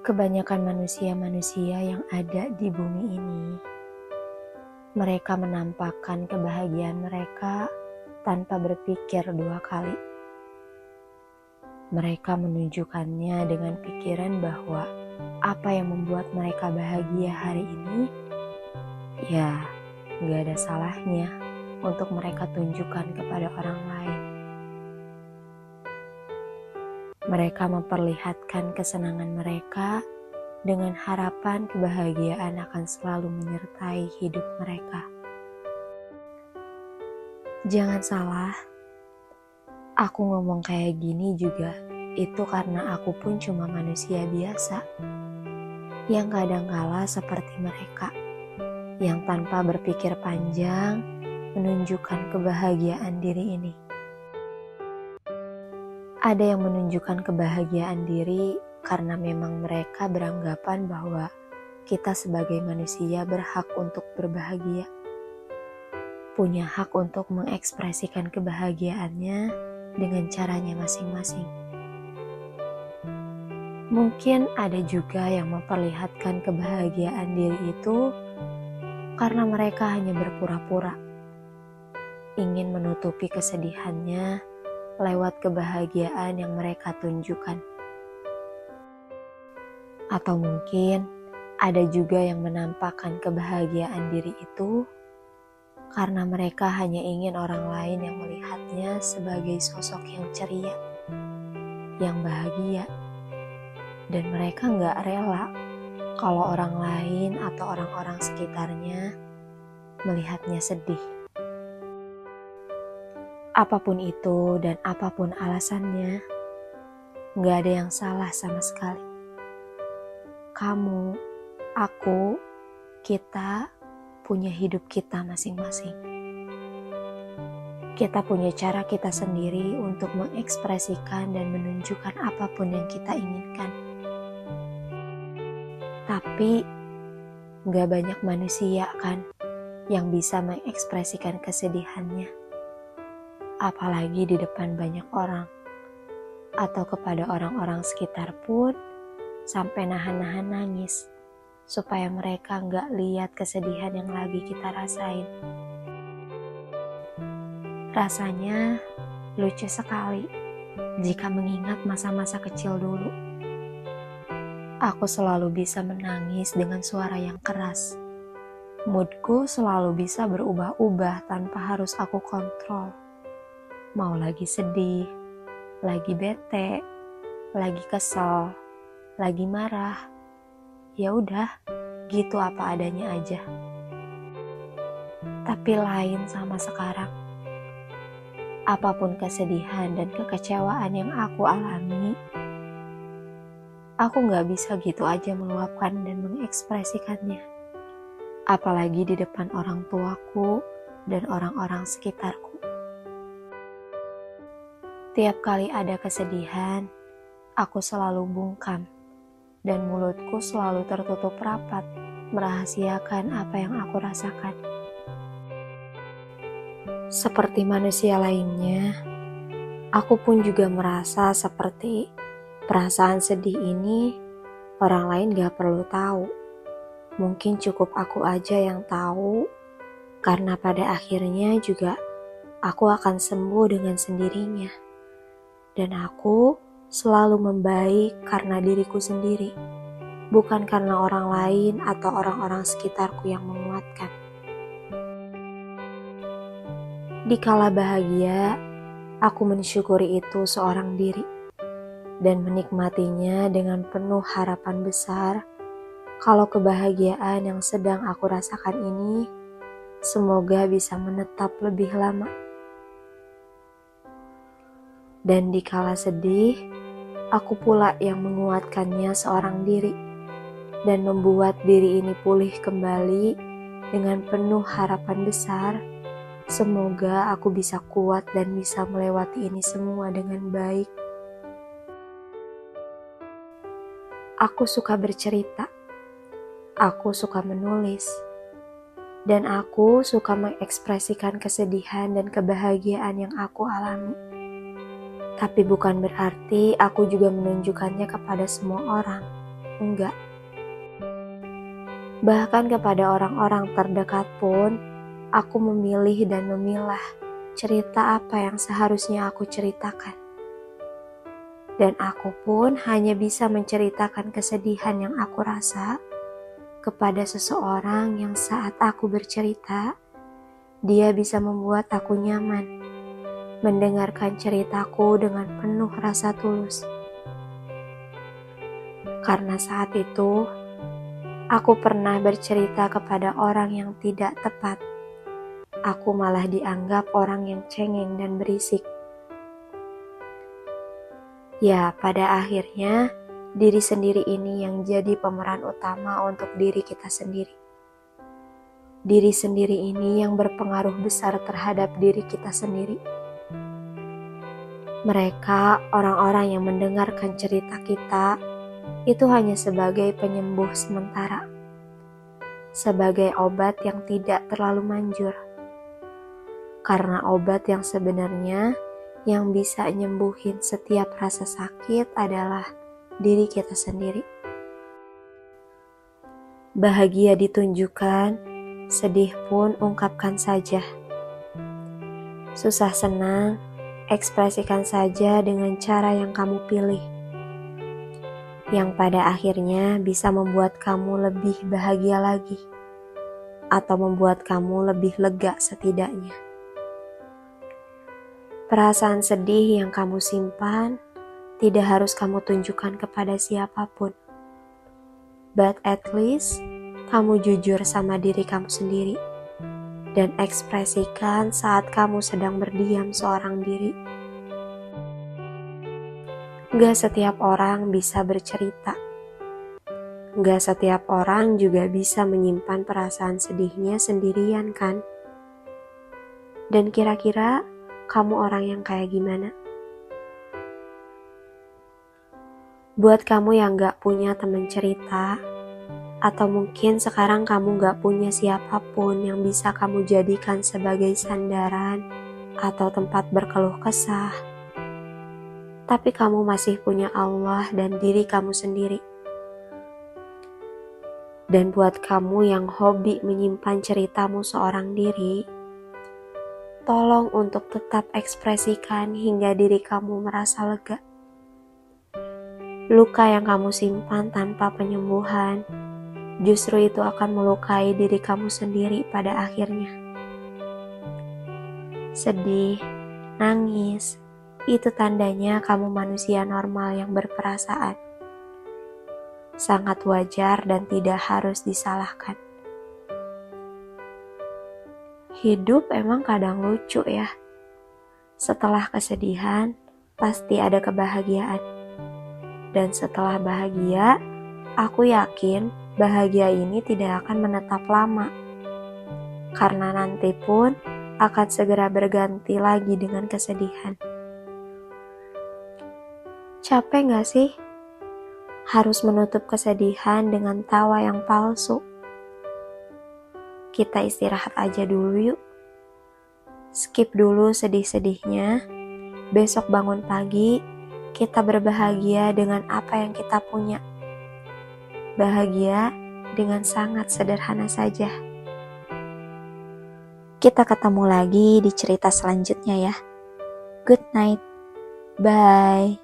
Kebanyakan manusia-manusia yang ada di bumi ini, mereka menampakkan kebahagiaan mereka tanpa berpikir dua kali. Mereka menunjukkannya dengan pikiran bahwa apa yang membuat mereka bahagia hari ini, ya gak ada salahnya untuk mereka tunjukkan kepada orang lain. Mereka memperlihatkan kesenangan mereka dengan harapan kebahagiaan akan selalu menyertai hidup mereka. Jangan salah, aku ngomong kayak gini juga itu karena aku pun cuma manusia biasa yang kadangkala seperti mereka, yang tanpa berpikir panjang menunjukkan kebahagiaan diri ini. Ada yang menunjukkan kebahagiaan diri karena memang mereka beranggapan bahwa kita sebagai manusia berhak untuk berbahagia, punya hak untuk mengekspresikan kebahagiaannya dengan caranya masing-masing. Mungkin ada juga yang memperlihatkan kebahagiaan diri itu karena mereka hanya berpura-pura, ingin menutupi kesedihannya lewat kebahagiaan yang mereka tunjukkan. Atau mungkin ada juga yang menampakkan kebahagiaan diri itu karena mereka hanya ingin orang lain yang melihatnya sebagai sosok yang ceria, yang bahagia, dan mereka gak rela kalau orang lain atau orang-orang sekitarnya melihatnya sedih. Apapun itu dan apapun alasannya, gak ada yang salah sama sekali. Kamu, aku, kita punya hidup kita masing-masing. Kita punya cara kita sendiri untuk mengekspresikan dan menunjukkan apapun yang kita inginkan. Tapi gak banyak manusia kan yang bisa mengekspresikan kesedihannya. Apalagi di depan banyak orang, atau kepada orang-orang sekitar pun sampai nahan-nahan nangis, supaya mereka gak lihat kesedihan yang lagi kita rasain. Rasanya lucu sekali jika mengingat masa-masa kecil dulu. Aku selalu bisa menangis dengan suara yang keras. Moodku selalu bisa berubah-ubah tanpa harus aku kontrol. Mau lagi sedih, lagi bete, lagi kesel, lagi marah, ya udah, gitu apa adanya aja. Tapi lain sama sekarang. Apapun kesedihan dan kekecewaan yang aku alami, aku gak bisa gitu aja meluapkan dan mengekspresikannya. Apalagi di depan orang tuaku dan orang-orang sekitarku. Tiap kali ada kesedihan, aku selalu bungkam, dan mulutku selalu tertutup rapat, merahasiakan apa yang aku rasakan. Seperti manusia lainnya, aku pun juga merasa seperti perasaan sedih ini orang lain gak perlu tahu. Mungkin cukup aku aja yang tahu, karena pada akhirnya juga aku akan sembuh dengan sendirinya. Dan aku selalu membaik karena diriku sendiri, bukan karena orang lain atau orang-orang sekitarku yang menguatkan. Dikala bahagia, aku mensyukuri itu seorang diri dan menikmatinya dengan penuh harapan besar kalau kebahagiaan yang sedang aku rasakan ini semoga bisa menetap lebih lama. Dan dikala sedih, aku pula yang menguatkannya seorang diri dan membuat diri ini pulih kembali dengan penuh harapan besar. Semoga aku bisa kuat dan bisa melewati ini semua dengan baik. Aku suka bercerita, aku suka menulis, dan aku suka mengekspresikan kesedihan dan kebahagiaan yang aku alami. Tapi bukan berarti aku juga menunjukkannya kepada semua orang. enggak. Bahkan kepada orang-orang terdekat pun, aku memilih dan memilah cerita apa yang seharusnya aku ceritakan. Dan aku pun hanya bisa menceritakan kesedihan yang aku rasa kepada seseorang yang saat aku bercerita, dia bisa membuat aku nyaman, mendengarkan ceritaku dengan penuh rasa tulus. Karena saat itu, aku pernah bercerita kepada orang yang tidak tepat. Aku malah dianggap orang yang cengeng dan berisik. Ya, pada akhirnya, diri sendiri ini yang jadi pemeran utama untuk diri kita sendiri. Diri sendiri ini yang berpengaruh besar terhadap diri kita sendiri. Mereka, orang-orang yang mendengarkan cerita kita, itu hanya sebagai penyembuh sementara. Sebagai obat yang tidak terlalu manjur. Karena obat yang sebenarnya yang bisa nyembuhin setiap rasa sakit adalah diri kita sendiri. Bahagia ditunjukkan, sedih pun ungkapkan saja. Susah senang, ekspresikan saja dengan cara yang kamu pilih. Yang pada akhirnya bisa membuat kamu lebih bahagia lagi. Atau membuat kamu lebih lega setidaknya. Perasaan sedih yang kamu simpan tidak harus kamu tunjukkan kepada siapapun. But at least, kamu jujur sama diri kamu sendiri. Dan ekspresikan saat kamu sedang berdiam seorang diri. Gak setiap orang bisa bercerita. Gak setiap orang juga bisa menyimpan perasaan sedihnya sendirian kan? Dan kira-kira kamu orang yang kayak gimana? Buat kamu yang gak punya teman cerita, atau mungkin sekarang kamu gak punya siapapun yang bisa kamu jadikan sebagai sandaran atau tempat berkeluh kesah, tapi kamu masih punya Allah dan diri kamu sendiri. Dan buat kamu yang hobi menyimpan ceritamu seorang diri, tolong untuk tetap ekspresikan hingga diri kamu merasa lega. Luka yang kamu simpan tanpa penyembuhan, justru itu akan melukai diri kamu sendiri pada akhirnya. Sedih, nangis, itu tandanya kamu manusia normal yang berperasaan. Sangat wajar dan tidak harus disalahkan. Hidup emang kadang lucu ya. Setelah kesedihan, pasti ada kebahagiaan. Dan setelah bahagia, aku yakin bahagia ini tidak akan menetap lama. Karena nanti pun akan segera berganti lagi dengan kesedihan. Capek gak sih? Harus menutup kesedihan dengan tawa yang palsu. Kita istirahat aja dulu yuk. Skip dulu sedih-sedihnya. Besok bangun pagi, kita berbahagia dengan apa yang kita punya. Bahagia dengan sangat sederhana saja. Kita ketemu lagi di cerita selanjutnya ya. Good night. Bye.